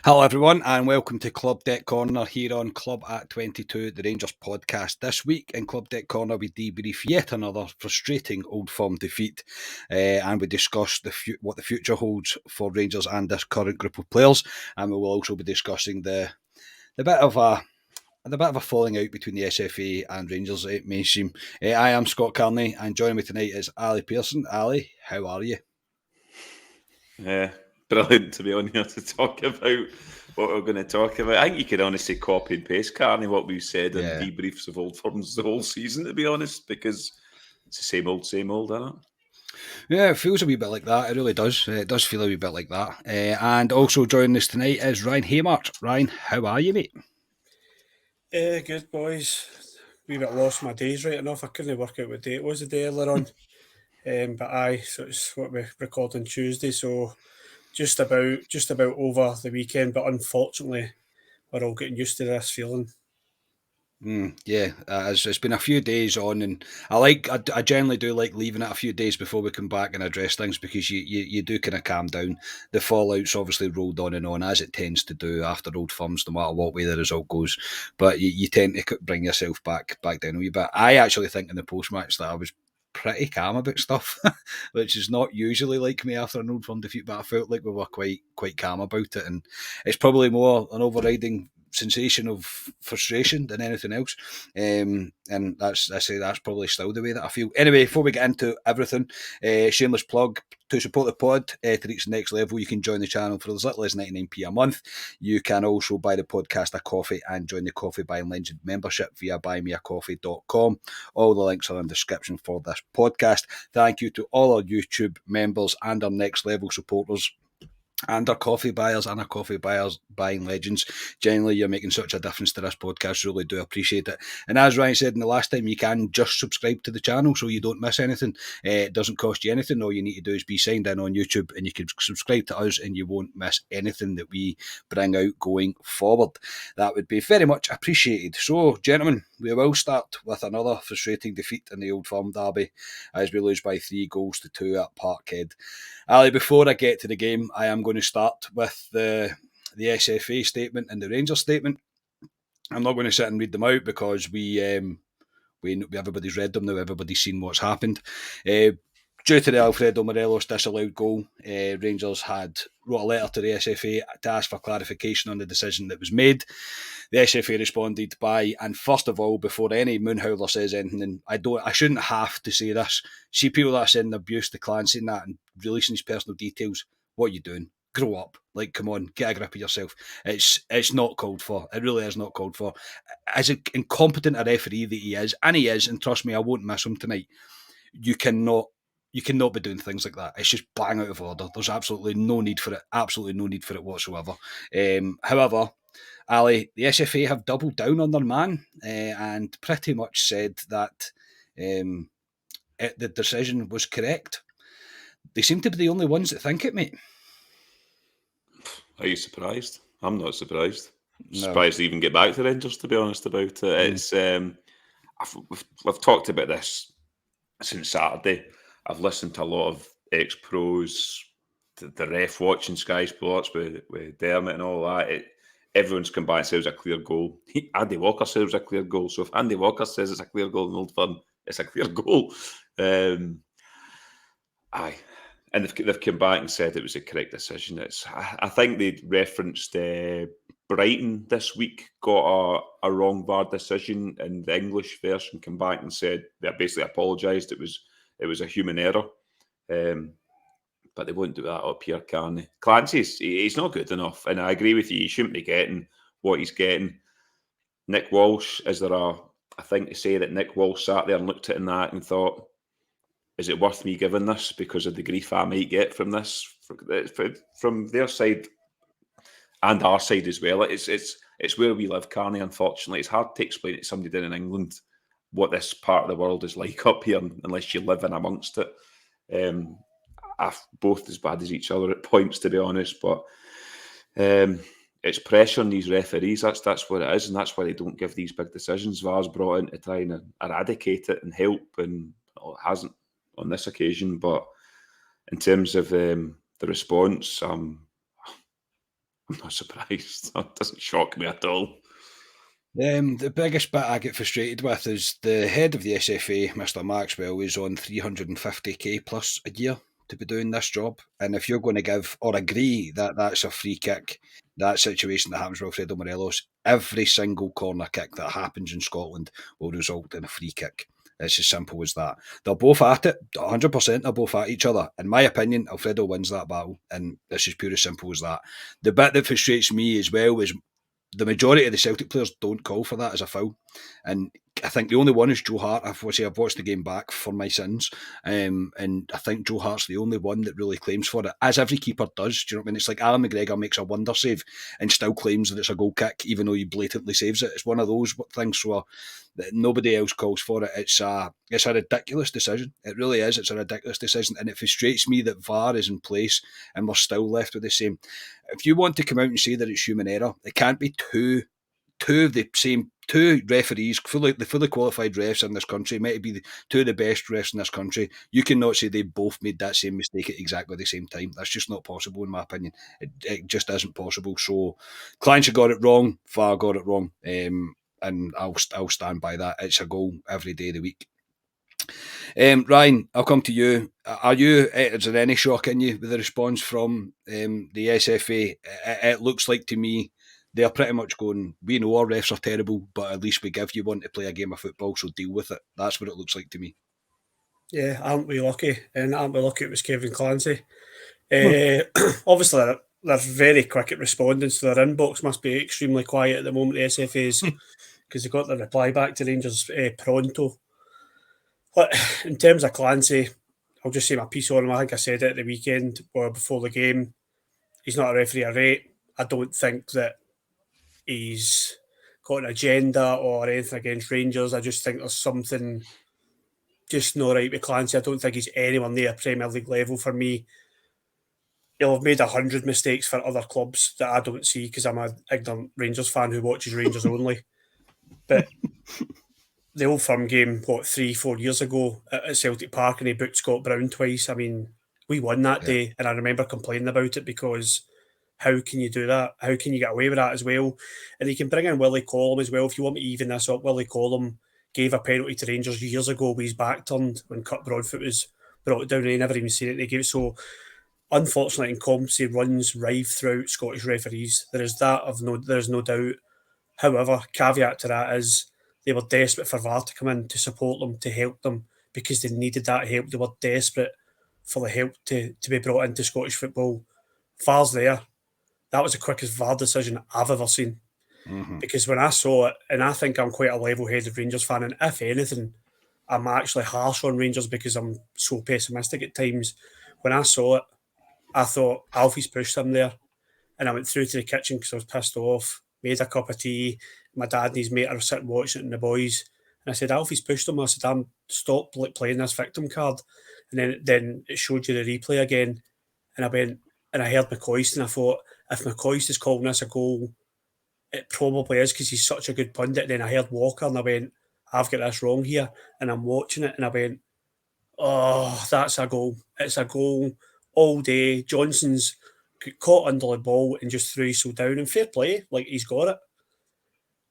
Hello everyone and welcome to Club Deck Corner here on Club at 22, the Rangers podcast. This week in Club Deck Corner we debrief yet another frustrating Old Firm defeat and we discuss what the future holds for Rangers and this current group of players, and we will also be discussing the bit of a falling out between the SFA and Rangers, it may seem. I am Scott Carney and joining me tonight is Ali Pearson. Ali, how are you? Brilliant to be on here to talk about what we're going to talk about. I think you could honestly copy and paste, Carney, what we've said in debriefs of Old Firms the whole season, to be honest, because it's the same old, isn't it? Yeah, it feels a wee bit like that. It really does. It does feel a wee bit like that. And also joining us tonight is Ryan Haymart. Ryan, how are you, mate? Good, boys. Wee bit lost my days right enough. I couldn't work out what day it was the day earlier on. So it's what we record on Tuesday. So just about over the weekend. But unfortunately, we're all getting used to this feeling. It's been a few days on, and I generally do like leaving it a few days before we come back and address things, because you do kind of calm down. The fallout's obviously rolled on and on, as it tends to do after Old Firms, no matter what way the result goes. But you tend to bring yourself back down a wee bit. I actually think in the post match that I was pretty calm about stuff, which is not usually like me after an Old Firm defeat, but I felt like we were quite calm about it, and it's probably more an overriding sensation of frustration than anything else, and that's probably still the way that I feel. Anyway, before we get into everything, shameless plug: to support the pod to reach the next level, you can join the channel for as little as 99p a month. You can also buy the podcast a coffee and join the Coffee Buying Legend membership via buymeacoffee.com. All the links are in the description for this podcast. Thank you to all our YouTube members and our next level supporters and our coffee buyers and our coffee buyers buying legends. Generally, you're making such a difference to this podcast. Really do appreciate it. And as Ryan said in the last time, you can just subscribe to the channel so you don't miss anything. It doesn't cost you anything. All you need to do is be signed in on YouTube, and you can subscribe to us and you won't miss anything that we bring out going forward. That would be very much appreciated. So, gentlemen, we will start with another frustrating defeat in the Old Firm derby as we lose by 3-2 at Parkhead. Ali, before I get to the game, I am going to start with the SFA statement and the Rangers statement. I'm not going to sit and read them out because we everybody's read them now. Everybody's seen what's happened. Due to the Alfredo Morelos disallowed goal, Rangers wrote a letter to the SFA to ask for clarification on the decision that was made. The SFA responded by, and first of all, before any moonhowler says anything, and I shouldn't have to say this, see people that are sending abuse to Clancy and that and releasing his personal details. What are you doing? Grow up. Like, come on, get a grip of yourself. It's not called for. It really is not called for. As incompetent a referee that he is, and trust me, I won't miss him tonight, you cannot be doing things like that. It's just bang out of order. There's absolutely no need for it whatsoever. However, Ali, the SFA have doubled down on their man and pretty much said that the decision was correct. They seem to be the only ones that think it, mate. Are you surprised? I'm not surprised. No. Surprised to even get back to Rangers, to be honest, about it. It's we've talked about this since Saturday. I've listened to a lot of ex-pros, the ref watching Sky Sports with Dermot and all that. Everyone's come back and says it was a clear goal. Andy Walker says it was a clear goal. So if Andy Walker says it's a clear goal in Old Firm, it's a clear goal. And they've come back and said it was a correct decision. I think they referenced Brighton this week got a wrong VAR decision, and the English version came back and said they basically apologised. It was a human error, but they won't do that up here, can they? He's not good enough, and I agree with you. He shouldn't be getting what he's getting. Nick Walsh, is there a thing to say that Nick Walsh sat there and looked at that and thought, is it worth me giving this because of the grief I might get from this, from their side and our side as well? It's where we live, Carney, unfortunately. It's hard to explain to somebody down in England what this part of the world is like up here unless you live in amongst it. Both as bad as each other at points, to be honest, but it's pressure on these referees. That's what it is, and that's why they don't give these big decisions. VAR's brought in to try and eradicate it and help, and it hasn't on this occasion. But in terms of the response, I'm Not surprised. That doesn't shock me at all. The biggest bit I get frustrated with is the head of the SFA, Mr. Maxwell, is on 350k plus a year to be doing this job. And if you're going to give or agree that that's a free kick, that situation that happens with Alfredo Morelos, every single corner kick that happens in Scotland will result in a free kick. It's as simple as that. They're both at it, 100%. They're both at each other. In my opinion, Alfredo wins that battle, and it's as pure as simple as that. The bit that frustrates me as well is the majority of the Celtic players don't call for that as a foul. And I think the only one is Joe Hart. I've watched the game back for my sins. And I think Joe Hart's the only one that really claims for it, as every keeper does. Do you know what I mean? It's like Alan McGregor makes a wonder save and still claims that it's a goal kick, even though he blatantly saves it. It's one of those things where nobody else calls for it. It's a ridiculous decision. It really is. It's a ridiculous decision. And it frustrates me that VAR is in place and we're still left with the same. If you want to come out and say that it's human error, it can't be two referees, fully qualified refs in this country, might be two of the best refs in this country. You cannot say they both made that same mistake at exactly the same time. That's just not possible, in my opinion. It just isn't possible. So, Clancy got it wrong, VAR got it wrong, and I'll stand by that. It's a goal every day of the week. Ryan, I'll come to you. Is there any shock in you with the response from the SFA? It looks like to me they're pretty much going, we know our refs are terrible, but at least we give you one to play a game of football, so deal with it. That's what it looks like to me. Yeah, aren't we lucky? And aren't we lucky it was Kevin Clancy? Obviously, they're very quick at responding, so their inbox must be extremely quiet at the moment, the SFAs, because they got the reply back to Rangers pronto. But in terms of Clancy, I'll just say my piece on him. I think I said it at the weekend or before the game. He's not a referee I rate. I don't think that he's got an agenda or anything against Rangers. I just think there's something just not right with Clancy. I don't think he's anywhere near Premier League level for me. He'll have made 100 mistakes for other clubs that I don't see because I'm an ignorant Rangers fan who watches Rangers only. But the Old Firm game, 3-4 years ago at Celtic Park, and he booked Scott Brown twice. I mean, we won that day, and I remember complaining about it because how can you do that? How can you get away with that as well? And you can bring in Willie Collum as well. If you want me to even this up, Willie Collum gave a penalty to Rangers years ago with his back turned when Kurt Broadfoot was brought down and he never even seen it. They gave it. So, unfortunately, incompetency runs rife throughout Scottish referees. There's no doubt. However, caveat to that is they were desperate for VAR to come in to support them, to help them, because they needed that help. They were desperate for the help to be brought into Scottish football. VAR's there. That was the quickest VAR decision I've ever seen. Mm-hmm. Because when I saw it, and I think I'm quite a level-headed Rangers fan, and if anything, I'm actually harsh on Rangers because I'm so pessimistic at times. When I saw it, I thought Alfie's pushed him there. And I went through to the kitchen because I was pissed off, made a cup of tea. My dad and his mate are sitting watching it and the boys. And I said, Alfie's pushed him. I said, stop playing this victim card. And then it showed you the replay again. And I went, and I heard McCoist, and I thought, if McCoist is calling this a goal, it probably is because he's such a good pundit. And then I heard Walker, and I went, I've got this wrong here. And I'm watching it, and I went, oh, that's a goal. It's a goal all day. Johnson's caught under the ball and just threw so down. And fair play, like he's got it.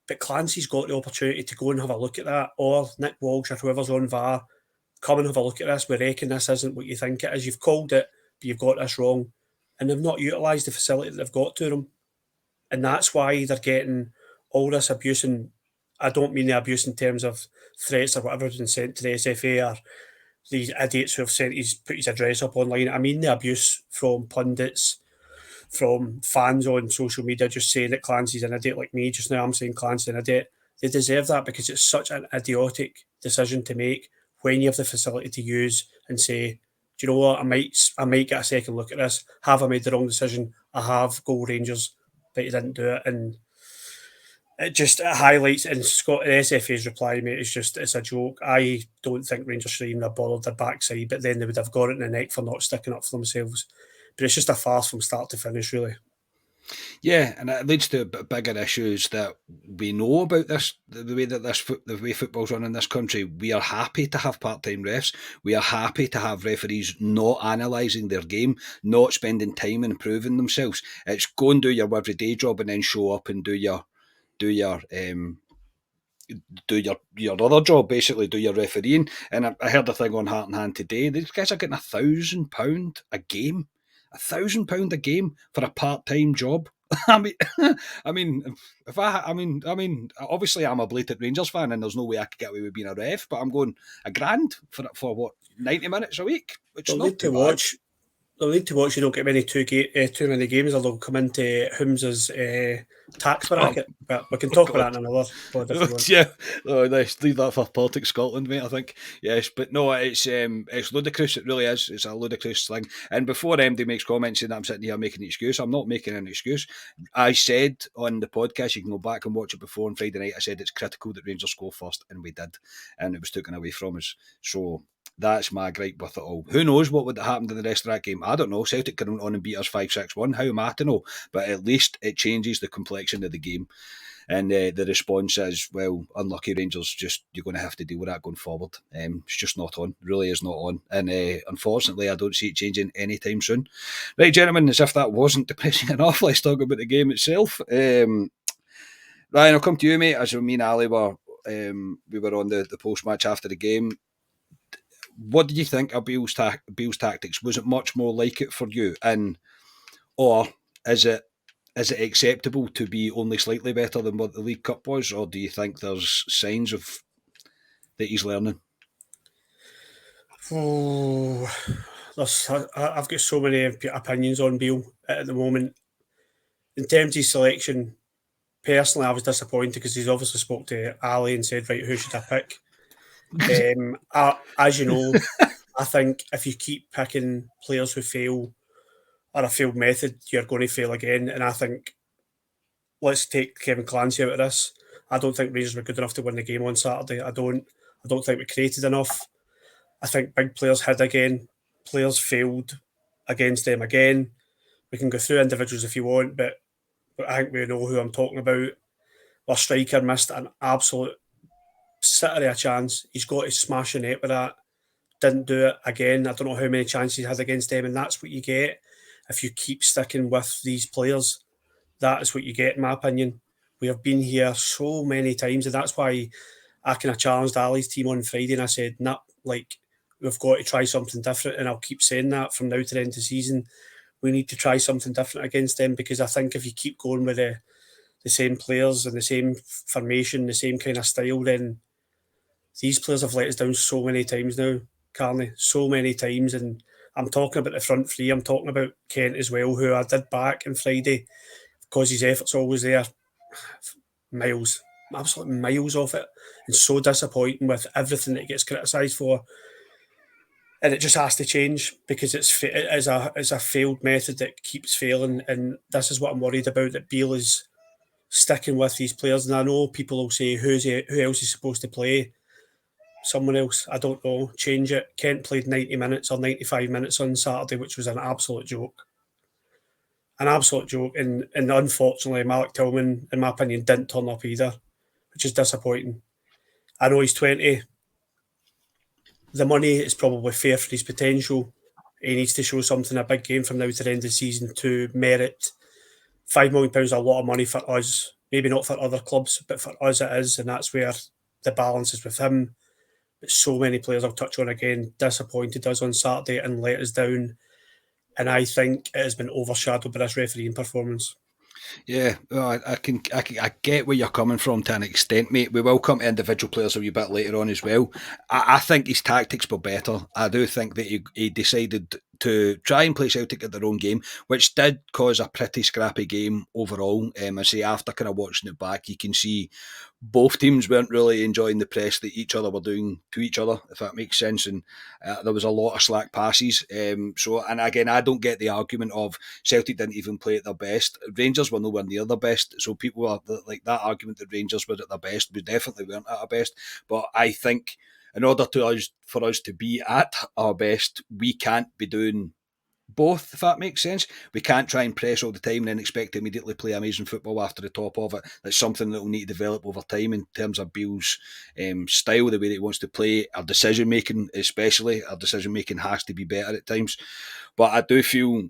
But Clancy's got the opportunity to go and have a look at that, or Nick Walsh or whoever's on VAR, come and have a look at this. We reckon this isn't what you think it is. You've called it, but you've got this wrong. And they've not utilised the facility that they've got to them. And that's why they're getting all this abuse. And I don't mean the abuse in terms of threats or whatever has been sent to the SFA or these idiots who have put his address up online. I mean the abuse from pundits, from fans on social media just saying that Clancy's an idiot like me. Just now I'm saying Clancy's an idiot. They deserve that because it's such an idiotic decision to make when you have the facility to use and say, do you know what, I might get a second look at this. Have I made the wrong decision? I have. Go Rangers. But he didn't do it. And it highlights, and Scott, the SFA's reply, mate, it's a joke. I don't think Rangers should even have bothered their backside, but then they would have got it in the neck for not sticking up for themselves. But it's just a farce from start to finish, really. Yeah, and it leads to bigger issues that we know about this. The way that the way football's run in this country, we are happy to have part-time refs. We are happy to have referees not analysing their game, not spending time improving themselves. It's go and do your everyday job and then show up and do your do your um, do your other job, basically do your refereeing. And I heard a thing on Heart and Hand today. These guys are getting £1,000 a game, £1,000 a game for a part-time job. I mean, I mean, if obviously I'm a blatant Rangers fan, and there's no way I could get away with being a ref. But I'm going £1,000 for what 90 minutes a week, which is They'll not need too to bad. watch. They'll need to watch. You don't get too many games, or they'll come into Holmes's tax bracket. But we can talk about that in another pod if you want. Yeah, nice. Leave that for Politics Scotland, mate. I think yes, but no, it's ludicrous. It really is. It's a ludicrous thing. And before MD makes comments saying that I'm sitting here making an excuse, I'm not making an excuse. I said on the podcast, you can go back and watch it before on Friday night. I said it's critical that Rangers score first, and we did, and it was taken away from us. So that's my gripe with it all. Who knows what would have happened in the rest of that game? I don't know. Celtic could have on and beat us 5-6-1. How am I to know? But at least it changes the complexion of the game. And the response is, well, unlucky Rangers, just you're going to have to deal with that going forward. It's just not on, really is not on. And unfortunately, I don't see it changing anytime soon. Right, gentlemen, as if that wasn't depressing enough, let's talk about the game itself. Ryan, I'll come to you, mate. As me and Ali were, we were on the post-match after the game. What did you think of Beale's tactics? Was it much more like it for you? Or is it acceptable to be only slightly better than what the League Cup was, or do you think there's signs of that he's learning? Oh, I've got so many opinions on Beale at the moment. In terms of his selection, personally, I was disappointed because he's obviously spoke to Ali and said, right, who should I pick? As you know, I think if you keep picking players who fail or a failed method, you're going to fail again. And I think let's take Kevin Clancy out of this. I don't think Rangers were good enough to win the game on Saturday. I don't think we created enough. I think big players hid again. Players failed against them again. We can go through individuals if you want, but I think we know who I'm talking about. Our striker missed an absolute sitter of a chance. He's got to smash the net with that. Didn't do it again. I don't know how many chances he had against them, and that's what you get if you keep sticking with these players. That is what you get, in my opinion. We have been here so many times, and that's why I kind of challenged Ali's team on Friday, and I said, "Nah, like we've got to try something different." And I'll keep saying that from now to the end of the season. We need to try something different against them, because I think if you keep going with the same players and the same formation, the same kind of style, then these players have let us down so many times now, Carney, so many times. And I'm talking about the front three. I'm talking about Kent as well, who I did back on Friday because his effort's always there. Miles, absolute miles off it, and so disappointing with everything that he gets criticised for. And it just has to change because it is a failed method that keeps failing, and this is what I'm worried about. That Beale is sticking with these players, and I know people will say, who else is supposed to play? Someone else, I don't know. Change it. Kent played 90 minutes or 95 minutes on Saturday, which was an absolute joke. An absolute joke. And unfortunately, Malik Tillman, in my opinion, didn't turn up either, which is disappointing. I know he's 20. The money is probably fair for his potential. He needs to show something, a big game from now to the end of the season to merit £5 million is a lot of money for us. Maybe not for other clubs, but for us it is, and that's where the balance is with him. But so many players I'll touch on again disappointed us on Saturday and let us down. And I think it has been overshadowed by this refereeing performance. Yeah, well, I get where you're coming from to an extent, mate. We will come to individual players a wee bit later on as well. I think his tactics were better. I do think that he decided to try and play Celtic at their own game, which did cause a pretty scrappy game overall. I say after kind of watching it back, you can see both teams weren't really enjoying the press that each other were doing to each other, if that makes sense. And there was a lot of slack passes. And again, I don't get the argument of Celtic didn't even play at their best. Rangers were nowhere near their best. So people are like that argument that Rangers were at their best. We definitely weren't at our best. But I think in order for us to be at our best, we can't be doing both, if that makes sense. We can't try and press all the time and then expect to immediately play amazing football after the top of it. That's something that will need to develop over time in terms of Beale's style, the way that he wants to play. Our decision making, especially, our decision making has to be better at times. But I do feel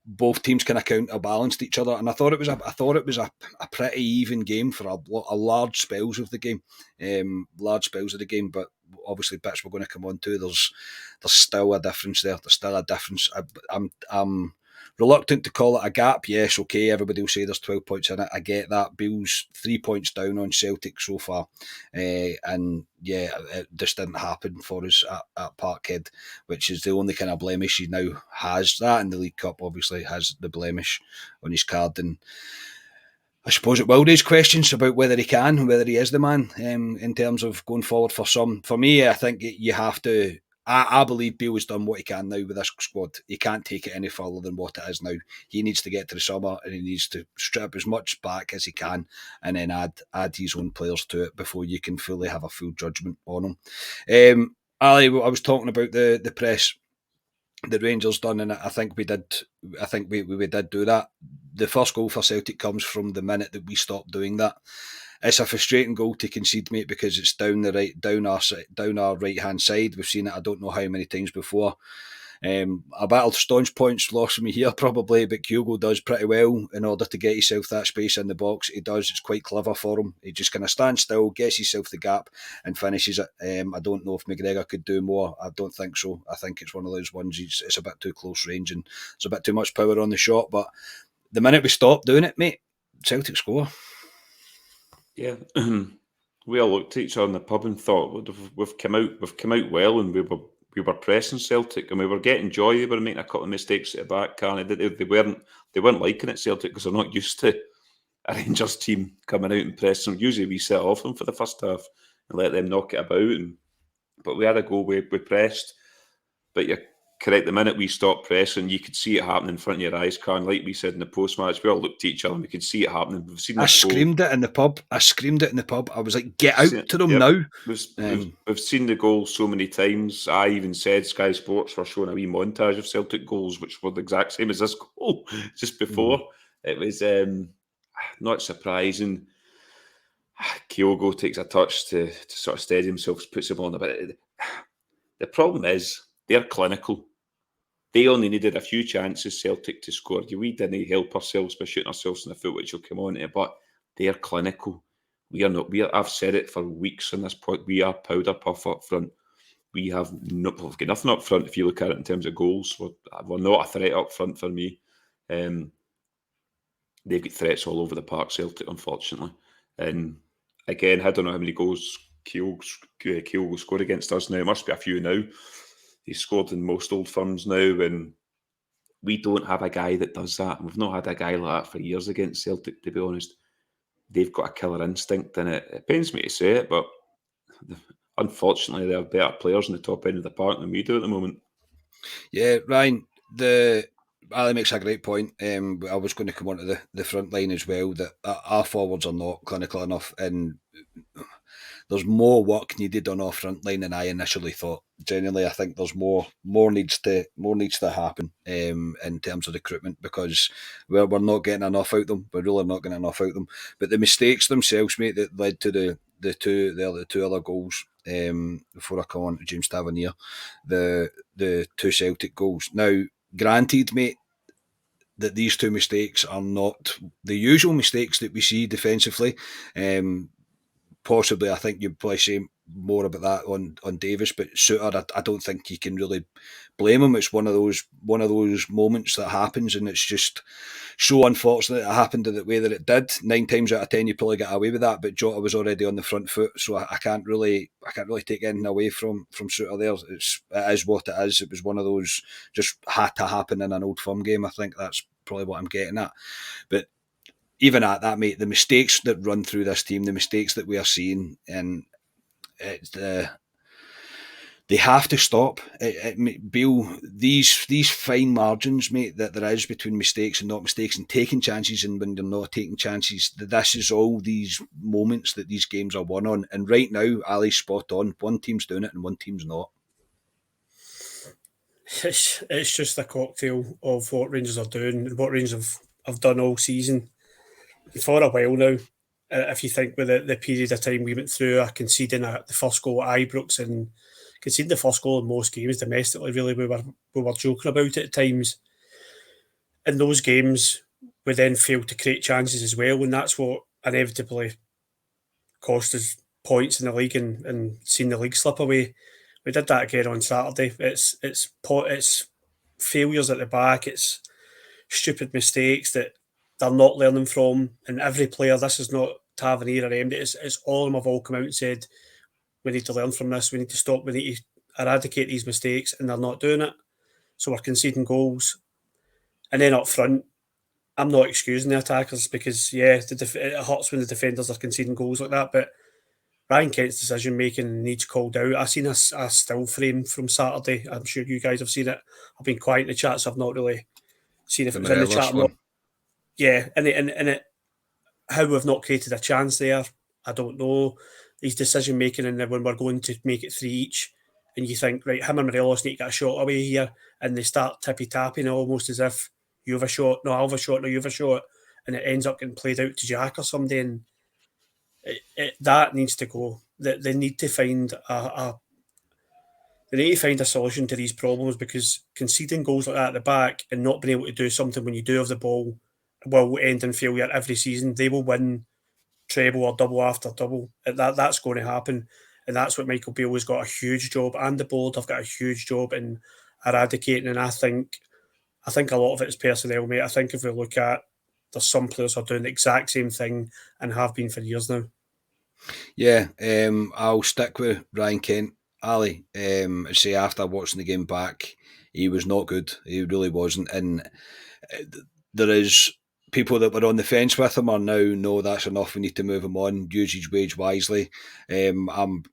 both teams kind of counterbalanced each other, and I thought it was a pretty even game for a large spells of the game, But obviously, bits we're going to come on to. There's still a difference there. There's still a difference. I'm reluctant to call it a gap. Yes, okay, everybody will say there's 12 points in it. I get that. Beale's 3 points down on Celtic so far. And yeah, it just didn't happen for us at Parkhead, which is the only kind of blemish he now has. That in the League Cup obviously has the blemish on his card. And I suppose it will raise questions about whether he can, whether he is the man in terms of going forward for some. For me, I think you have to. I believe Beale has done what he can now with this squad. He can't take it any further than what it is now. He needs to get to the summer and he needs to strip as much back as he can and then add his own players to it before you can fully have a full judgment on him. Ali, I was talking about the press the Rangers done, and I think we did. I think we did do that. The first goal for Celtic comes from the minute that we stopped doing that. It's a frustrating goal to concede, mate, because it's down our right hand side. We've seen it I don't know how many times before. A battle of staunch points lost me here probably, but Kyogo does pretty well in order to get himself that space in the box. He does. It's quite clever for him. He just kind of stands still, gets himself the gap and finishes it. I don't know if McGregor could do more. I don't think so. I think it's one of those ones, it's a bit too close range and there's a bit too much power on the shot. But the minute we stop doing it, mate, Celtic score. Yeah. We all looked at each other in the pub and thought, we've come out well, and we were pressing Celtic and we were getting joy. They were making a couple of mistakes at the back, Carney. They weren't liking it, Celtic, because they're not used to a Rangers team coming out and pressing them. Usually we set off them for the first half and let them knock it about. But we had a goal, we pressed. But you're correct, the minute we stopped pressing, you could see it happening in front of your eyes, Carn. Like we said in the post-match, we all looked at each other and we could see it happening. We've seen I screamed it in the pub. I was like, get out to them now. We've seen the goal so many times. I even said Sky Sports were showing a wee montage of Celtic goals, which were the exact same as this goal just before. It was not surprising. Kyogo takes a touch to sort of steady himself, puts him on a bit. The problem is they're clinical. They only needed a few chances, Celtic, to score. We didn't help ourselves by shooting ourselves in the foot, which will come on to, but they're clinical. We are not. I've said it for weeks on this point. We are powder puff up front. We've got nothing up front if you look at it in terms of goals. We're not a threat up front for me. They've got threats all over the park, Celtic, unfortunately. And again, I don't know how many goals Kyogo scored against us now. It must be a few now. He's scored in most Old Firms now, and we don't have a guy that does that. We've not had a guy like that for years against Celtic, to be honest. They've got a killer instinct, and it pains me to say it, but unfortunately, they have better players in the top end of the park than we do at the moment. Yeah, Ryan, Ali makes a great point. I was going to come on to the front line as well, that our forwards are not clinical enough, and there's more work needed on our front line than I initially thought. Genuinely, I think there's more needs to happen in terms of recruitment, because we're not getting enough out of them. We're really not getting enough out of them. But the mistakes themselves, mate, that led to the two other goals. Before I come on to James Tavernier, the two Celtic goals. Now, granted, mate, that these two mistakes are not the usual mistakes that we see defensively. Possibly, I think you'd probably say more about that on Davis, but Suter, I don't think you can really blame him. It's one of those moments that happens, and it's just so unfortunate it happened the way that it did. 9 times out of 10, you probably get away with that, but Jota was already on the front foot, so I can't really take anything away from Suter there. It is what it is. It was one of those just had to happen in an Old Firm game. I think that's probably what I'm getting at, but. Even at that, mate, the mistakes that run through this team, the mistakes that we are seeing, and they have to stop. Beale, these fine margins, mate, that there is between mistakes and not mistakes, and taking chances and when they're not taking chances. This is all these moments that these games are won on. And right now, Ali's spot on. One team's doing it and one team's not. It's just a cocktail of what Rangers are doing and what Rangers have done all season for a while now. If you think with the period of time we went through, conceding the first goal at Ibrox and conceding the first goal in most games domestically, really, we were joking about it at times. In those games, we then failed to create chances as well, and that's what inevitably cost us points in the league and seen the league slip away. We did that again on Saturday. It's failures at the back. It's stupid mistakes that they're not learning from. And every player, this is not Tavernier or MD, it's all of them have all come out and said, we need to learn from this, we need to stop, we need to eradicate these mistakes, and they're not doing it. So we're conceding goals. And then up front, I'm not excusing the attackers because, yeah, it hurts when the defenders are conceding goals like that, but Ryan Kent's decision making needs called out. I seen a still frame from Saturday. I'm sure you guys have seen it. I've been quiet in the chat, so I've not really seen if it was in the chat or not. Yeah, and it, how we've not created a chance there, I don't know. His decision making, and when we're going to make it 3 each, and you think, right, him and Morelos need to get a shot away here, and they start tippy tapping almost as if you have a shot, no, I'll have a shot, no, you have a shot, and it ends up getting played out to Jack or somebody, and that needs to go. They need to find a solution to these problems, because conceding goals like that at the back and not being able to do something when you do have the ball will end in failure every season. They will win treble or double after double. That's going to happen, and that's what Michael Beale has got a huge job, and the board have got a huge job in eradicating. And I think a lot of it is personnel, mate. I think if we look at, there's some players who are doing the exact same thing and have been for years now. Yeah, I'll stick with Ryan Kent. Ali, say after watching the game back, he was not good. He really wasn't. And there is people that were on the fence with him are now, no, that's enough, we need to move him on, use his wage wisely. I'm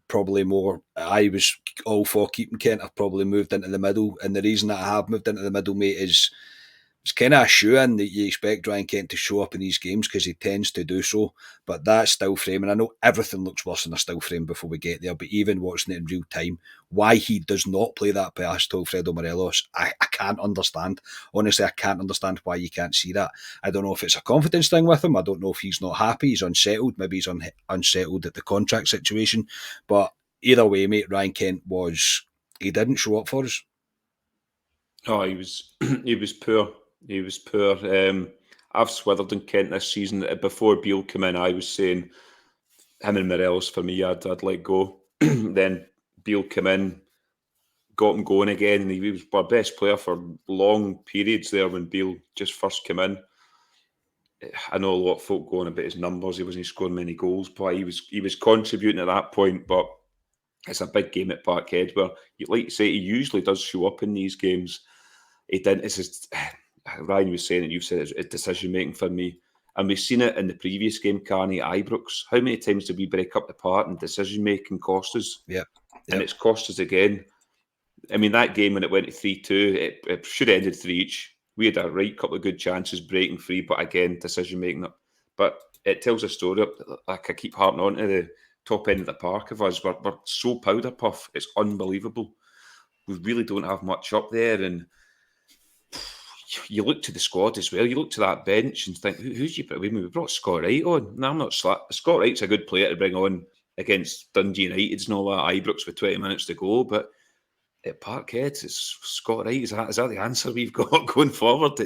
probably more, I was all for keeping Kent. I've probably moved into the middle. And the reason that I have moved into the middle, mate, is it's kind of a shoe-in that you expect Ryan Kent to show up in these games because he tends to do so. But that still frame, and I know everything looks worse in a still frame before we get there, but even watching it in real time, why he does not play that past Alfredo Morelos, I can't understand. Honestly, I can't understand why you can't see that. I don't know if it's a confidence thing with him. I don't know if he's not happy, he's unsettled. Maybe he's unsettled at the contract situation. But either way, mate, Ryan Kent he didn't show up for us. Oh, he was poor. He was poor. I've swithered in Kent this season. Before Beale came in, I was saying him and Morelos for me, I'd let go. Then Beale came in, got him going again, and he was our best player for long periods there when Beale just first came in. I know a lot of folk going about his numbers. He wasn't scoring many goals, but he was contributing at that point. But it's a big game at Parkhead where, like you say, he usually does show up in these games. He didn't. It's just, Ryan was saying, and you've said it's decision making for me. And we've seen it in the previous game, Carney, at Ibrox. How many times did we break up the part and decision making cost us? Yeah. And it's cost us again. I mean, that game when it went to 3-2, it should have ended 3 each. We had a right couple of good chances breaking free, but again, decision making up. But it tells a story. Like I keep harping on to the top end of the park of us. We're so powder puff. It's unbelievable. We really don't have much up there. And you look to the squad as well. You look to that bench and think, who's you brought? We brought Scott Wright on. No, I'm not Scott Wright's a good player to bring on against Dundee United and all that. Ibrox with 20 minutes to go. But at Parkhead, it's Scott Wright. Is that the answer we've got going forward?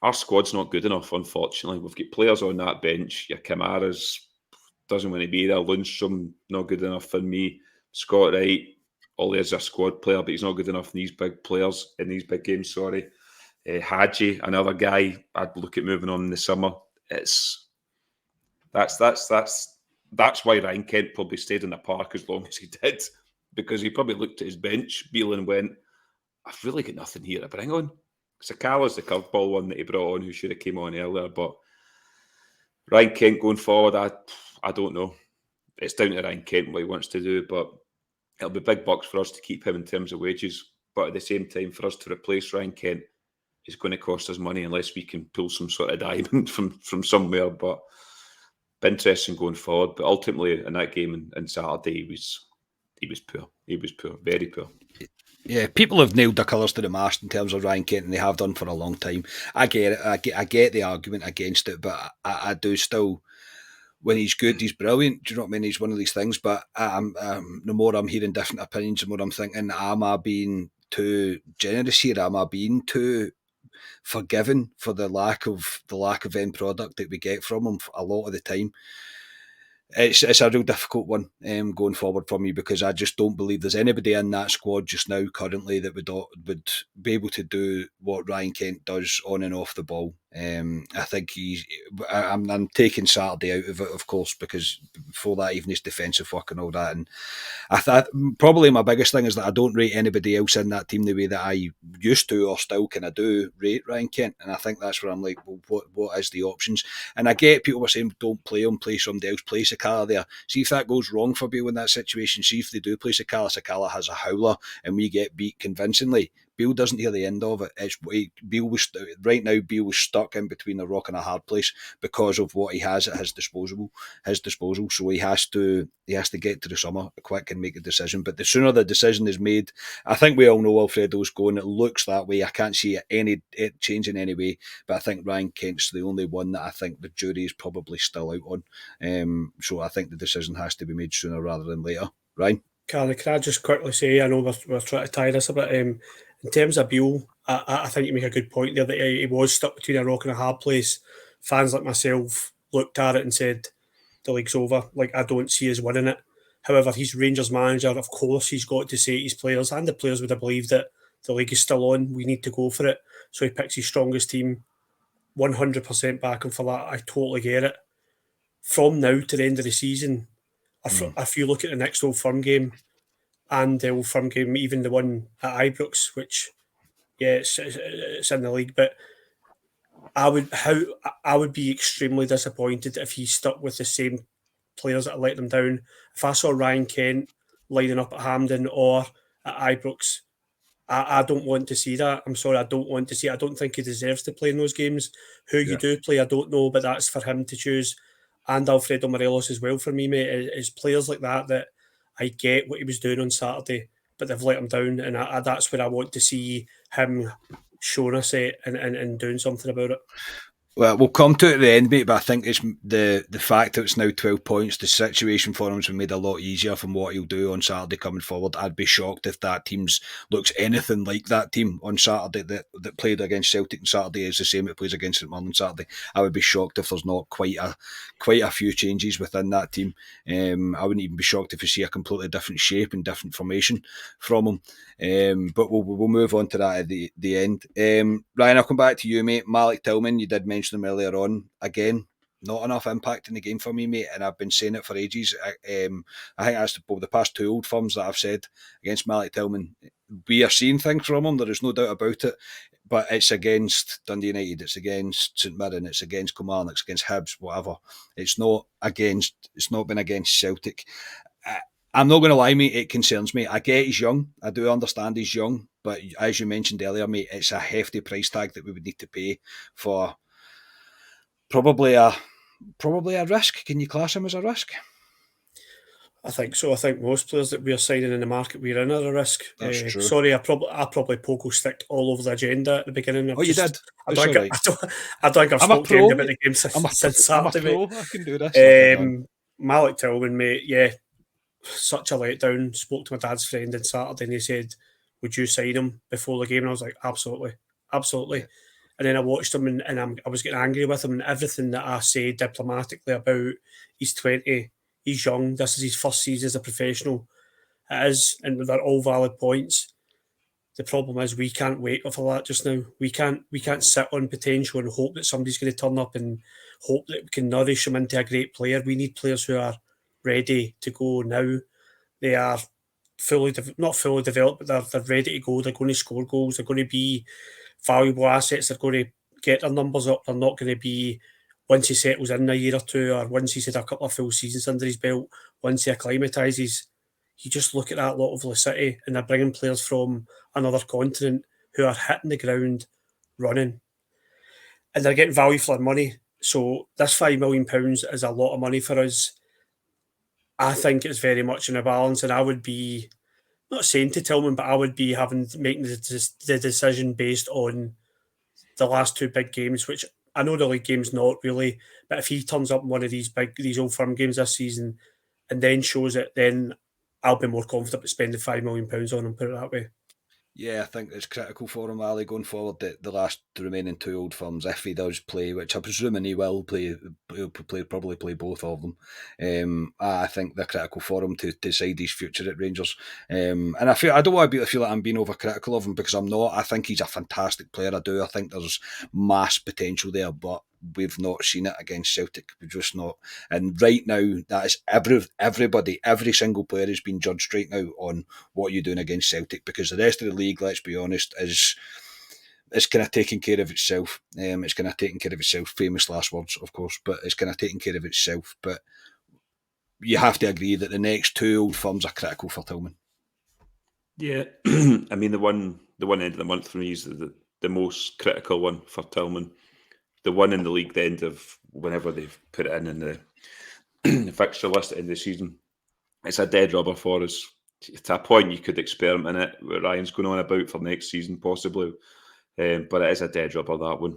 Our squad's not good enough, unfortunately. We've got players on that bench. Your Kamara's doesn't want to be there. Lundstrom, not good enough for me. Scott Wright, Ollie is a squad player, but he's not good enough in these big games, sorry. Hadji, another guy, I'd look at moving on in the summer. That's why Ryan Kent probably stayed in the park as long as he did, because he probably looked at his bench, Beale, and went, I've really got nothing here to bring on. Sakala's the curveball one that he brought on, who should have came on earlier, but Ryan Kent going forward, I don't know. It's down to Ryan Kent what he wants to do, but it'll be big bucks for us to keep him in terms of wages. But at the same time, for us to replace Ryan Kent is going to cost us money unless we can pull some sort of diamond from somewhere. But interesting going forward. But ultimately, in that game on Saturday, he was poor. He was poor, very poor. Yeah, people have nailed their colours to the mast in terms of Ryan Kent, and they have done for a long time. I get it. I get the argument against it, but I do still. When he's good, he's brilliant. Do you know what I mean? He's one of these things. But the more I'm hearing different opinions, the more I'm thinking, am I being too generous here? Am I being too forgiving for the lack of end product that we get from him a lot of the time? It's a real difficult one going forward for me, because I just don't believe there's anybody in that squad just now currently that would be able to do what Ryan Kent does on and off the ball. I think I'm taking Saturday out of it, of course, because before that, even his defensive work and all that. And I thought probably my biggest thing is that I don't rate anybody else in that team the way that I used to, or still kind of do rate Ryan Kent. And I think that's where I'm like, well, what is the options? And I get people were saying, don't play him, play somebody else, play Sakala there. See if that goes wrong for Beale in that situation. See if they do play Sakala has a howler and we get beat convincingly. Beale doesn't hear the end of it. Right now, Beale was stuck in between a rock and a hard place because of what he has at his disposal. So he has to get to the summer quick and make a decision. But the sooner the decision is made, I think we all know Alfredo's going. It looks that way. I can't see it changing any way. But I think Ryan Kent's the only one that I think the jury is probably still out on. So I think the decision has to be made sooner rather than later. Ryan? Can I just quickly say, I know we're trying to tie this a bit. In terms of Beale, I think you make a good point there that he was stuck between a rock and a hard place. Fans like myself looked at it and said, the league's over. Like, I don't see us winning it. However, he's Rangers manager. Of course, he's got to say to his players, and the players would have believed that the league is still on. We need to go for it. So he picks his strongest team. 100% back him for that. I totally get it. From now to the end of the season, if you look at the next Old Firm game, and the Old Firm game, even the one at Ibrox, which, yeah, it's in the league, but I would be extremely disappointed if he stuck with the same players that let them down. If I saw Ryan Kent lining up at Hampden or at Ibrox, I don't want to see that. I'm sorry, I don't want to see it. I don't think he deserves to play in those games. Who you do play, I don't know, but that's for him to choose. And Alfredo Morelos as well for me, mate. Is players like that I get what he was doing on Saturday, but they've let him down, and that's where I want to see him showing us it and doing something about it. Well, we'll come to it at the end, mate, but I think it's the fact that it's now 12 points, the situation for him has been made a lot easier from what he'll do on Saturday coming forward. I'd be shocked if that team looks anything like that team on Saturday that played against Celtic on Saturday is the same that plays against St Mirren on Saturday. I would be shocked if there's not quite a few changes within that team. I wouldn't even be shocked if we see a completely different shape and different formation from him. But we'll move on to that at the end. Ryan, I'll come back to you, mate. Malik Tillman, you did mention him earlier on. Again, not enough impact in the game for me, mate, and I've been saying it for ages. I think that's the past two Old Firms that I've said against Malik Tillman. We are seeing things from him, there is no doubt about it, but it's against Dundee United, it's against St Mirren, it's against Kilmarnock, it's against Hibs, whatever. It's not been against Celtic. I'm not going to lie, mate, it concerns me. I get he's young. I do understand he's young. But as you mentioned earlier, mate, it's a hefty price tag that we would need to pay for probably a risk. Can you class him as a risk? I think so. I think most players that we are signing in the market we're in are a risk. That's true. Sorry, I probably pogo sticked all over the agenda at the beginning. You did? I don't think I've spoken to anybody about the game since Saturday, mate. I can do this. Malik Tillman, mate, yeah, such a letdown. Spoke to my dad's friend on Saturday and he said, would you sign him before the game? And I was like, absolutely. And then I watched him and I was getting angry with him, and everything that I say diplomatically about he's 20, he's young, this is his first season as a professional. It is, and they're all valid points. The problem is we can't wait for that just now. We can't sit on potential and hope that somebody's going to turn up and hope that we can nourish him into a great player. We need players who are ready to go now. They are not fully developed, but they're ready to go. They're going to score goals. They're going to be valuable assets. They're going to get their numbers up. They're not going to be, once he settles in a year or two, or once he's had a couple of full seasons under his belt, once he acclimatises, you just look at that lot of the city and they're bringing players from another continent who are hitting the ground running. And they're getting value for their money. So this £5 million is a lot of money for us. I think it's very much in a balance, and I would be not saying to Tillman, but I would be making the decision based on the last two big games, which I know the league game's not really, but if he turns up in one of these Old Firm games this season and then shows it, then I'll be more confident at spending £5 million on him, put it that way. Yeah, I think it's critical for him, Ali, going forward, the last remaining two Old Firms, if he does play, which I presume he will play, probably play both of them. I think they're critical for him to decide his future at Rangers. And I don't want to feel like I'm being overcritical of him, because I'm not. I think he's a fantastic player. I do. I think there's mass potential there, but we've not seen it against Celtic. We're just not. And right now, that is everybody, every single player has been judged right now on what you're doing against Celtic, because the rest of the league, let's be honest, is kind of taking care of itself. It's kind of taking care of itself. Famous last words, of course, but it's kind of taking care of itself. But you have to agree that the next two Old Firms are critical for Tillman. Yeah, I mean the one end of the month for me is the most critical one for Tillman. The one in the league, the end of whenever they've put it in the fixture list at the end of the season, it's a dead rubber for us. To a point, you could experiment in it, what Ryan's going on about for next season, possibly. But it is a dead rubber, that one.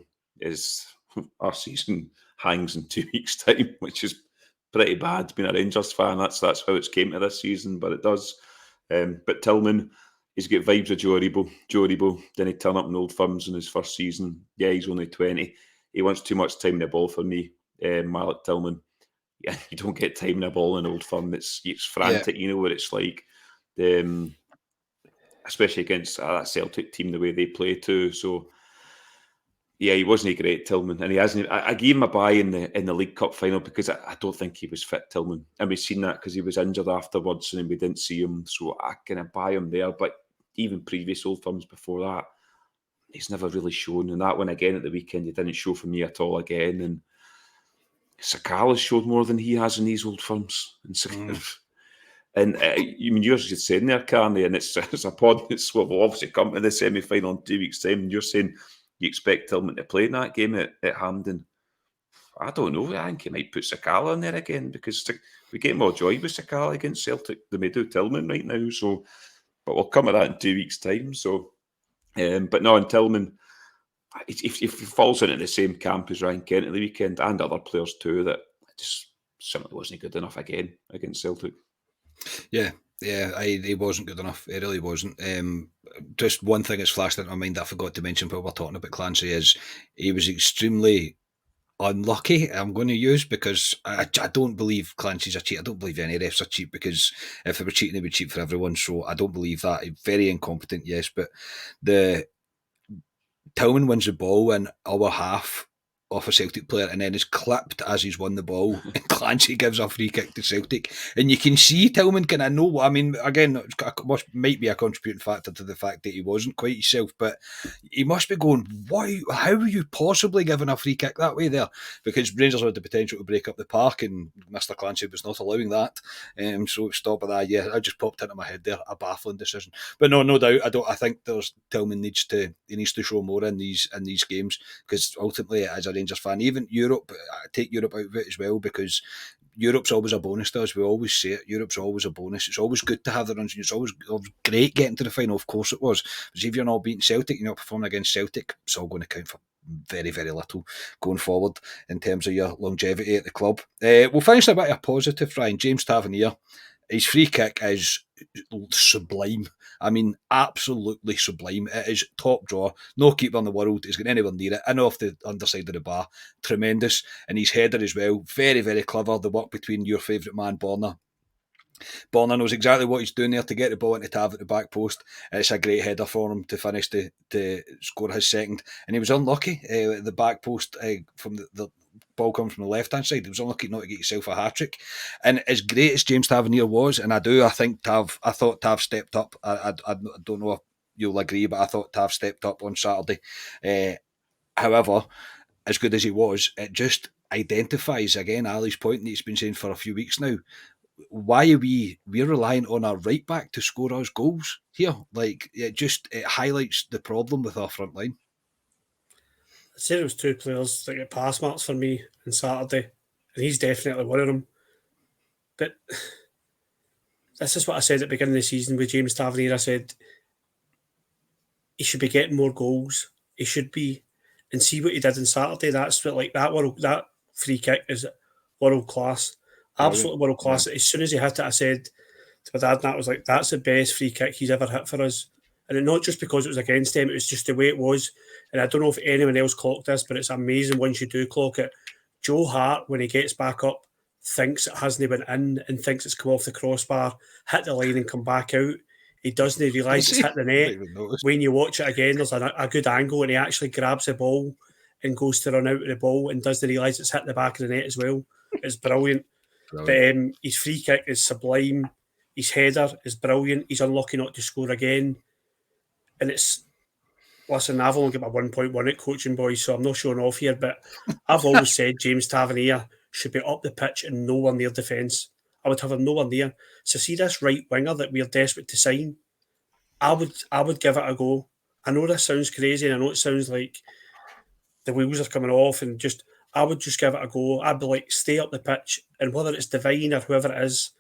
Our season hangs in 2 weeks' time, which is pretty bad. Being a Rangers fan, that's how it's came to this season, but it does. But Tillman, he's got vibes of Joe Aribo. Then he turn up in Old Firms in his first season. Yeah, he's only 20. He wants too much time in the ball for me, Malik Tillman. Yeah, you don't get time in the ball in Old Firm. It's frantic, You know what it's like. Especially against that Celtic team, the way they play too. So, yeah, he wasn't great, Tillman, and he hasn't. I gave him a bye in the League Cup final because I don't think he was fit, Tillman, and we've seen that because he was injured afterwards and we didn't see him. So I kind of buy him there, but even previous Old Firms before that, he's never really shown. And that one again at the weekend, he didn't show for me at all again. And Sakala's showed more than he has in these Old Firms. And you're just saying there, Carney, and it's a pod that's will obviously come to the semi-final in 2 weeks' time, and you're saying you expect Tillman to play in that game at Hampden. I don't know. I think he might put Sakala in there again, because we get more joy with Sakala against Celtic than we do Tillman right now. So, but we'll come at that in 2 weeks' time. So, but no, in Tillman, if he falls into the same camp as Ryan Kent at the weekend, and other players too, that just simply wasn't good enough again against Celtic. Yeah, he wasn't good enough. He really wasn't. Just one thing that's flashed into my mind that I forgot to mention while we're talking about Clancy is he was extremely unlucky. I'm going to use, because I don't believe Clancy's a cheat. I don't believe any refs are cheat, because if they were cheating, they would cheat for everyone. So I don't believe that. Very incompetent, yes, but the Tillman wins the ball in our half off a Celtic player, and then is clipped as he's won the ball, and Clancy gives a free kick to Celtic, and you can see Tillman kind of know. I mean, again, it might be a contributing factor to the fact that he wasn't quite himself, but he must be going, why? How are you possibly giving a free kick that way there? Because Rangers had the potential to break up the park, and Mr. Clancy was not allowing that. So stop at that. Yeah, I just popped into my head there, a baffling decision. But no doubt, I think Tillman needs to show more in these games, because ultimately, as a Rangers fan, even Europe, I take Europe out of it as well, because Europe's always a bonus to us. We always say it. Europe's always a bonus. It's always good to have the runs. It's always great getting to the final. Of course it was. But if you're not beating Celtic, you're not performing against Celtic, it's all going to count for very, very little going forward in terms of your longevity at the club. We'll finish a bit of a positive, Ryan. James Tavernier, his free kick is sublime. I mean, absolutely sublime. It is top draw. No keeper in the world is getting anywhere near it. In off the underside of the bar. Tremendous. And his header as well. Very, very clever. The work between your favourite man, Borna. Borna knows exactly what he's doing there to get the ball into Tav at the back post. It's a great header for him to finish to score his second. And he was unlucky. The back post from the ball coming from the left-hand side. He was unlucky not to get himself a hat-trick. And as great as James Tavernier was, and I thought Tav stepped up. I don't know if you'll agree, but I thought Tav stepped up on Saturday. However, as good as he was, it just identifies, again, Ali's point that he's been saying for a few weeks now, why are we're relying on our right back to score us goals here. Like, it highlights the problem with our front line. I said it was two players that get pass marks for me on Saturday, and he's definitely one of them. But this is what I said at the beginning of the season with James Tavernier. I said he should be getting more goals. He should be, and see what he did on Saturday. That's what, like, that free kick is world class, absolutely world class. As soon as he hit it, I said to my dad, and that was like, that's the best free kick he's ever hit for us. And not just because it was against him, it was just the way it was. And I don't know if anyone else clocked this, but it's amazing once you do clock it. Joe Hart, when he gets back up, thinks it hasn't been in and thinks it's come off the crossbar, hit the line and come back out. He doesn't realise it's hit the net. When you watch it again, there's a good angle and he actually grabs the ball and goes to run out with the ball and doesn't realise it's hit the back of the net as well. It's brilliant. But his free kick is sublime. His header is brilliant. He's unlucky not to score again. And it's, listen, I've only got my 1.1 at coaching, boys, so I'm not showing off here, but I've always said James Tavernier should be up the pitch and nowhere near defence. I would have him nowhere near. So see this right winger that we're desperate to sign, I would give it a go. I know this sounds crazy and I know it sounds like the wheels are coming off and just, I would just give it a go. I'd be like, stay up the pitch, and whether it's Devine or whoever it is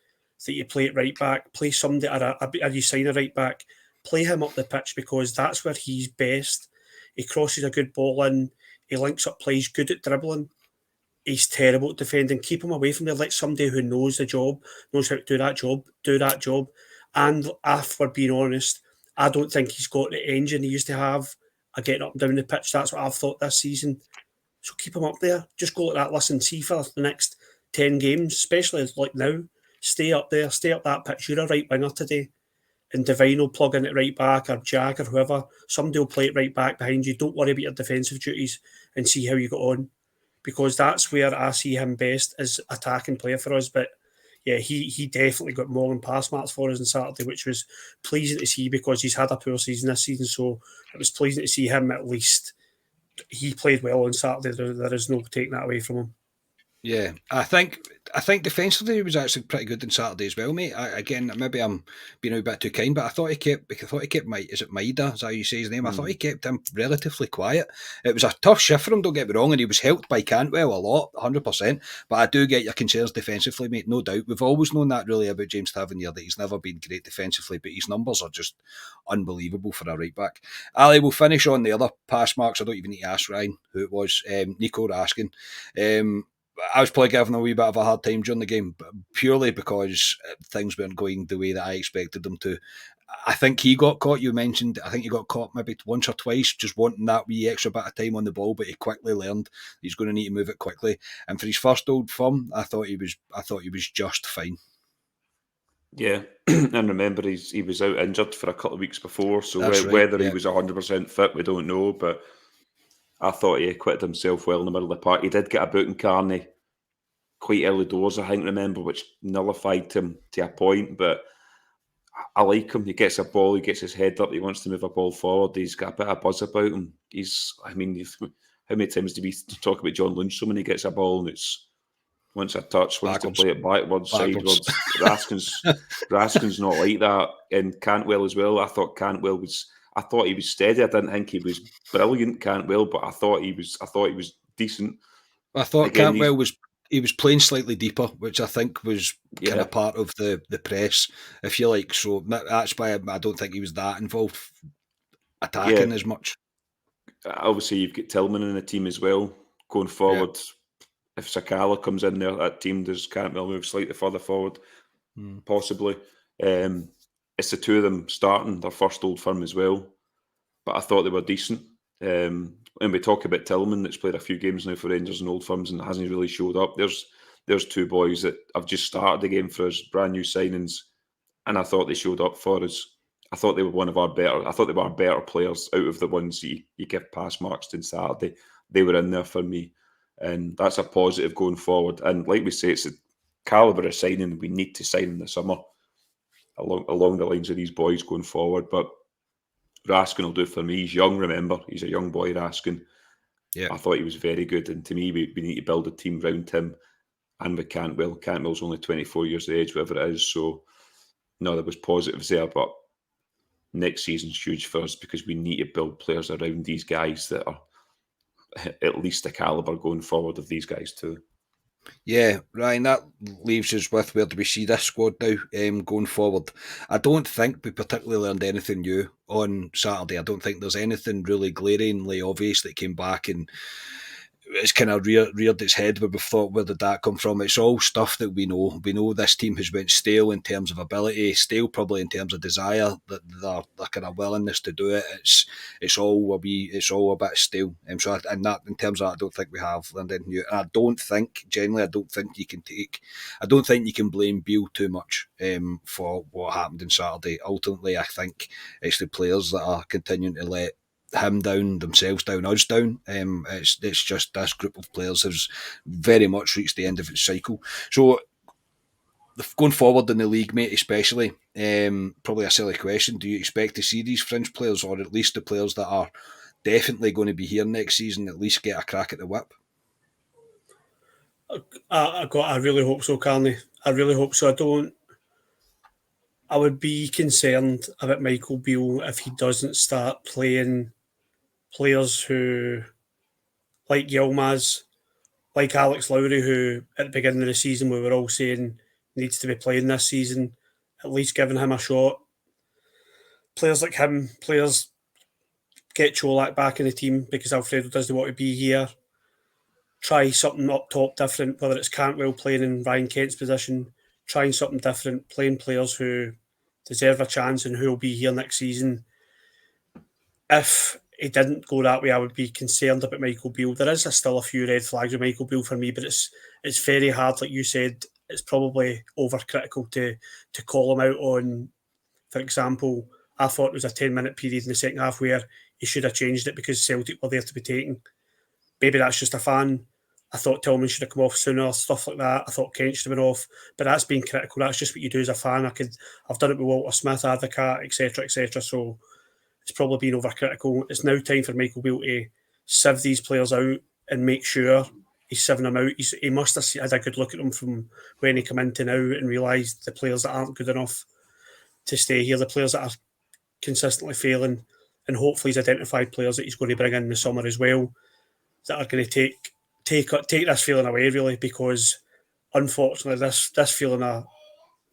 that you play it right back, play somebody, or you sign a right back, play him up the pitch because that's where he's best. He crosses a good ball in, he links up plays, good at dribbling. He's terrible at defending. Keep him away from there. Let somebody who knows the job, knows how to do that job. And if we're being honest, I don't think he's got the engine he used to have of getting up and down the pitch. That's what I've thought this season. So keep him up there. Just go like that. Listen, see for the next 10 games, especially like now, stay up there, stay up that pitch. You're a right winger today. And Devine will plug in at right back, or Jack or whoever. Somebody will play it right back behind you. Don't worry about your defensive duties and see how you go on. Because that's where I see him best as attacking player for us. But yeah, he definitely got more than pass marks for us on Saturday, which was pleasing to see because he's had a poor season this season. So it was pleasing to see him at least. He played well on Saturday. There is no taking that away from him. Yeah, I think defensively he was actually pretty good on Saturday as well, mate. Again, maybe I'm being a bit too kind, but I thought he kept is it Maida? Is that how you say his name? I thought he kept him relatively quiet. It was a tough shift for him, don't get me wrong, and he was helped by Cantwell a lot, 100%. But I do get your concerns defensively, mate, no doubt. We've always known that really about James Tavernier, that he's never been great defensively, but his numbers are just unbelievable for a right back. Ali, we'll finish on the other pass marks. I don't even need to ask Ryan who it was. Nico Raskin. I was probably giving a wee bit of a hard time during the game, but purely because things weren't going the way that I expected them to. I think he got caught. You mentioned, I think he got caught maybe once or twice, just wanting that wee extra bit of time on the ball, but he quickly learned he's going to need to move it quickly. And for his first Old Firm, I thought he was just fine. Yeah, and remember he was out injured for a couple of weeks before, so whether he was 100% fit, we don't know, but I thought he acquitted himself well in the middle of the park. He did get a boot in Carney quite early doors, I think, remember, which nullified him to a point, but I like him. He gets a ball, he gets his head up, he wants to move a ball forward, he's got a bit of buzz about him. How many times do we talk about John Lundstrom when he gets a ball and it's once a touch, wants to play it backwards, sideways. Raskin's not like that. And Cantwell as well. I thought he was steady. I didn't think he was brilliant, Cantwell, but I thought he was decent. I thought Cantwell was playing slightly deeper, which I think was kind of part of the press, if you like. So that's why I don't think he was that involved attacking as much. Obviously, you've got Tillman in the team as well going forward. Yeah. If Sakala comes in there, that team, does Cantwell move slightly further forward? Possibly. It's the two of them starting their first Old Firm as well, but I thought they were decent. And we talk about Tillman, that's played a few games now for Rangers and Old Firms and hasn't really showed up. There's two boys that have just started the game for us, brand new signings, and I thought they showed up for us. I thought they were our better players out of the ones you give pass marks to on Saturday. They were in there for me. And that's a positive going forward. And like we say, it's a calibre of signing we need to sign in the summer along the lines of these boys going forward. But Raskin will do for me. He's young, remember. He's a young boy, Raskin. Yeah. I thought he was very good. And to me, we need to build a team around him and with Cantwell. Cantwell's only 24 years of age, whatever it is. So, no, there was positives there. But next season's huge for us because we need to build players around these guys that are at least the calibre going forward of these guys too. Yeah, Ryan, that leaves us with where do we see this squad now going forward. I don't think we particularly learned anything new on Saturday. I don't think there's anything really glaringly obvious that came back and it's kind of reared its head where we've thought, where did that come from? It's all stuff that we know. We know this team has went stale in terms of ability, stale probably in terms of desire, that their kind of willingness to do it. It's all a bit stale. So in that, in terms of that, I don't think we have learned anything new. And I don't think you can blame Beale too much for what happened on Saturday. Ultimately, I think it's the players that are continuing to let him down, themselves down, us down. It's just this group of players has very much reached the end of its cycle. So going forward in the league, mate, especially, probably a silly question. Do you expect to see these fringe players, or at least the players that are definitely going to be here next season, at least get a crack at the whip? I really hope so, Carney. I really hope so. I would be concerned about Michael Beale if he doesn't start playing players who, like Yilmaz, like Alex Lowry, who at the beginning of the season we were all saying needs to be playing this season, at least giving him a shot. Players like him, players get Cholak back in the team because Alfredo doesn't want to be here. Try something up top different, whether it's Cantwell playing in Ryan Kent's position, trying something different, playing players who deserve a chance and who will be here next season. If it didn't go that way, I would be concerned about Michael Beale. There is still a few red flags with Michael Beale for me, but it's very hard, like you said. It's probably overcritical to call him out on. For example, I thought there was a 10-minute period in the second half where he should have changed it because Celtic were there to be taken. Maybe that's just a fan. I thought Tillman should have come off sooner, stuff like that. I thought Kent should have been off, but that's being critical. That's just what you do as a fan. I've done it with Walter Smith, Advocat, etc., etc. So it's probably been overcritical. It's now time for Michael Beale to sieve these players out and make sure he's sieving them out. He must have had a good look at them from when he came into now and realised the players that aren't good enough to stay here, the players that are consistently failing, and hopefully he's identified players that he's going to bring in the summer as well that are going to take this feeling away, really, because unfortunately this feeling of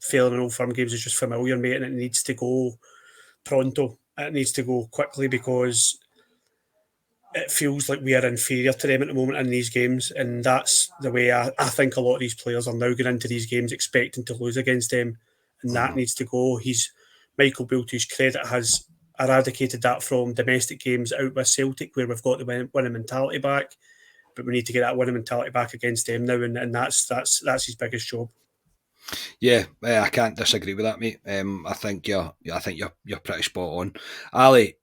failing in Old Firm games is just familiar, mate, and it needs to go pronto. It needs to go quickly because it feels like we are inferior to them at the moment in these games, and that's the way I think a lot of these players are now going into these games expecting to lose against them, and that needs to go. Michael Beale, to his credit, has eradicated that from domestic games out with Celtic, where we've got the winning mentality back, but we need to get that winning mentality back against them now, and that's his biggest job. Yeah, I can't disagree with that, mate. I think you're pretty spot on, Ali.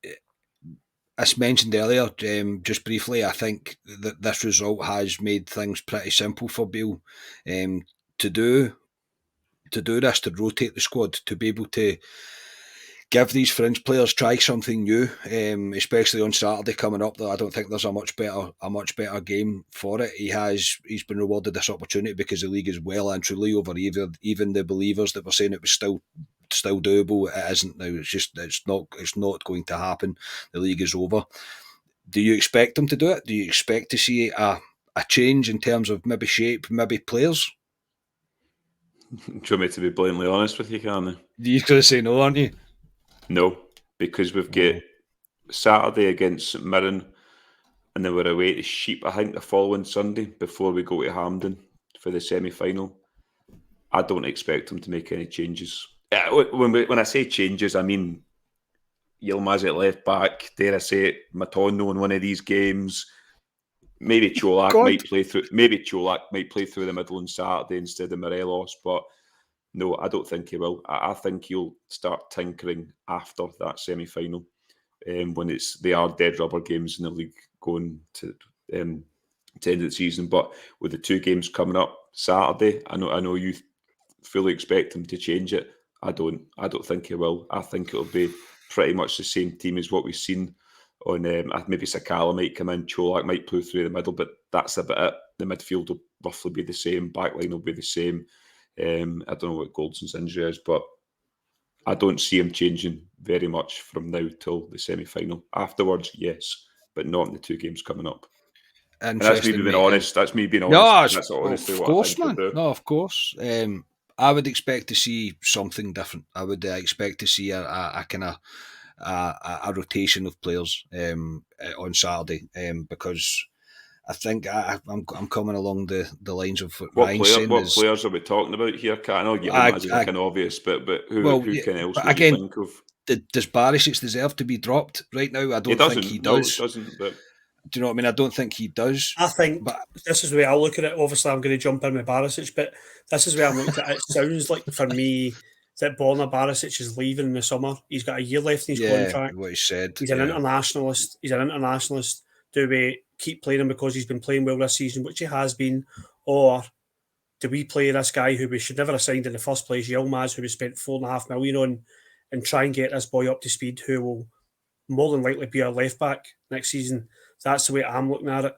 As mentioned earlier, just briefly, I think that this result has made things pretty simple for Beale to do this, to rotate the squad, to be able to give these fringe players try something new, especially on Saturday coming up. I don't think there's a much better game for it. He's been rewarded this opportunity because the league is well and truly over. Even the believers that were saying it was still doable, it isn't now. It's not going to happen. The league is over. Do you expect them to do it? Do you expect to see a change in terms of maybe shape, maybe players? Do you want me to be blatantly honest with you, Carney? You're going to say no, aren't you? No, because we've got Saturday against St Mirren, and then we're away to Sheep, I think, the following Sunday before we go to Hampden for the semi-final. I don't expect them to make any changes. When I say changes, I mean Yilmaz at left back, dare I say it, Matondo in one of these games. Maybe Cholak might play through. Maybe Cholak might play through the middle on Saturday instead of Morelos, but no, I don't think he will. I think he'll start tinkering after that semi-final, when they are dead rubber games in the league going to end of the season. But with the two games coming up Saturday, I know you fully expect him to change it. I don't think he will. I think it'll be pretty much the same team as what we've seen on. Maybe Sakala might come in, Cholak might play through the middle, but that's about it. The midfield will roughly be the same. Backline will be the same. I don't know what Goldson's injury is, but I don't see him changing very much from now till the semi-final. Afterwards, yes, but not in the two games coming up. And that's me being honest. That's me being honest. No, that's honestly of what course, I think man. No, of course. I would expect to see something different. I would expect to see a kind of a rotation of players on Saturday because I think I'm coming along the lines of what Ryan's saying. What players are we talking about here? I know you imagine like an obvious, but who can else would you think of? Does Barisic deserve to be dropped right now? I don't think he does. No, it doesn't. But do you know what I mean? I don't think he does. I think this is the way I look at it. Obviously, I'm going to jump in with Barisic, but this is the way I'm looking at it. It sounds like, for me, that Borna Barisic is leaving in the summer. He's got a year left in his contract. What he said. He's an internationalist. Do we keep playing him because he's been playing well this season, which he has been, or do we play this guy who we should never have signed in the first place, Yilmaz, who we spent $4.5 million on, and try and get this boy up to speed, who will more than likely be our left back next season? That's the way I'm looking at it.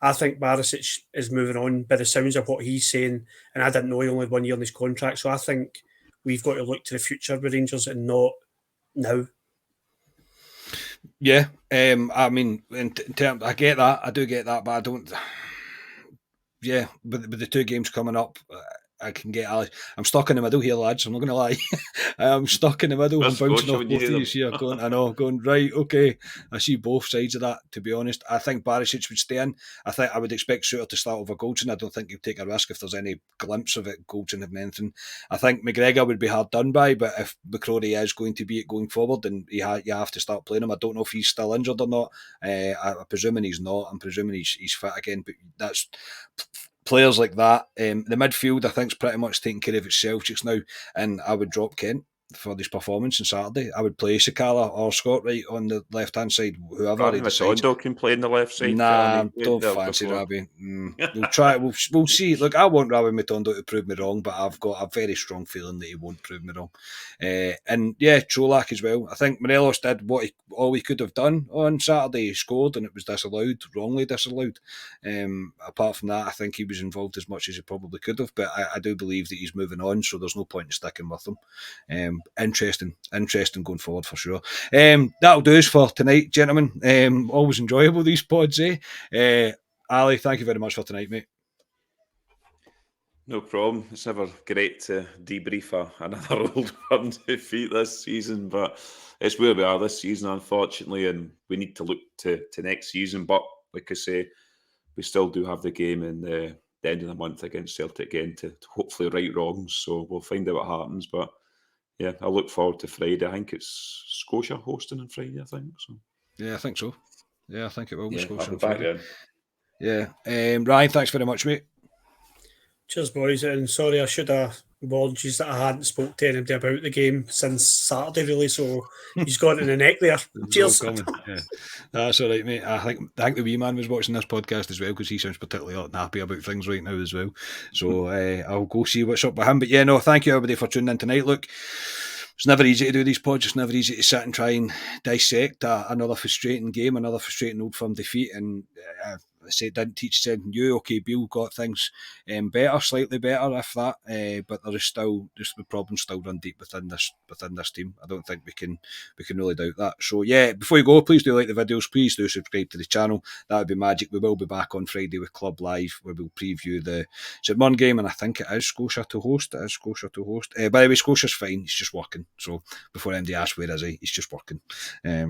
I think Barisic is moving on by the sounds of what he's saying, and I didn't know he only had 1 year on his contract, so I think we've got to look to the future with Rangers and not now. Yeah, I mean, in terms, I get that, I do get that, but I don't. Yeah, with the 2 games coming up, I can get Ali. I'm stuck in the middle here, lads. I'm not going to lie. I'm stuck in the middle. I'm bouncing off both of you here. Going right. Okay, I see both sides of that. To be honest, I think Barisic would stay in. I would expect Suter to start over Goldson. I don't think he'd take a risk if there's any glimpse of it. Goldson having anything. I think McGregor would be hard done by, but if McCrory is going to be it going forward, then you have to start playing him. I don't know if he's still injured or not. I'm presuming he's not. I'm presuming he's fit again. But that's. Players like that, the midfield I think is pretty much taking care of itself just now, and I would drop Kent for this performance on Saturday. I would play Sakala or Scott Wright on the left hand side, whoever he decides. Matondo can play on the left side. Nah, don't fancy Rabi. We'll try. We'll see. Look, I want Rabi Matondo to prove me wrong, but I've got a very strong feeling that he won't prove me wrong. And yeah, Cholak as well. I think Morelos did all he could have done on Saturday. He scored, and it was disallowed, wrongly disallowed. Apart from that, I think he was involved as much as he probably could have. But I do believe that he's moving on, so there's no point in sticking with him. Interesting going forward for sure. That'll do us for tonight, gentlemen. Always enjoyable these pods, Ali, thank you very much for tonight, mate. No problem. It's never great to debrief another old firm defeat this season, but it's where we are this season, unfortunately, and we need to look to next season. But like I say, we still do have the game in the end of the month against Celtic again to hopefully right wrongs. So we'll find out what happens, but yeah, I look forward to Friday. I think it's Scotia hosting on Friday, I think. So. Yeah, I think so. Yeah, I think it will be Scotia on Friday. Then. Yeah. Ryan, thanks very much, mate. Cheers, boys. And sorry, I should have warned you that I hadn't spoke to anybody about the game since Saturday, really. So he's got it in the neck there. Cheers. Yeah. That's all right, mate. I think the wee man was watching this podcast as well because he sounds particularly happy about things right now as well. So I'll go see what's up with him. But yeah, no, thank you everybody for tuning in tonight. Look, it's never easy to do these pods. It's never easy to sit and try and dissect another frustrating game, another frustrating Old Firm defeat. And I say didn't teach said you. Okay, Beale got things slightly better if that. But there is still just the problems still run deep within this team. I don't think we can really doubt that. So yeah, before you go, please do like the videos. Please do subscribe to the channel. That would be magic. We will be back on Friday with Club Live, where we'll preview the St Mirren game, and I think it is Scotia to host. By the way, Scotia's fine. He's just working. So before MD asks where is he, he's just working.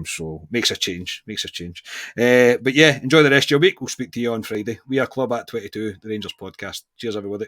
So makes a change. But yeah, enjoy the rest of your week. We'll speak to you on Friday. We are Club at 22, the Rangers podcast. Cheers, everybody.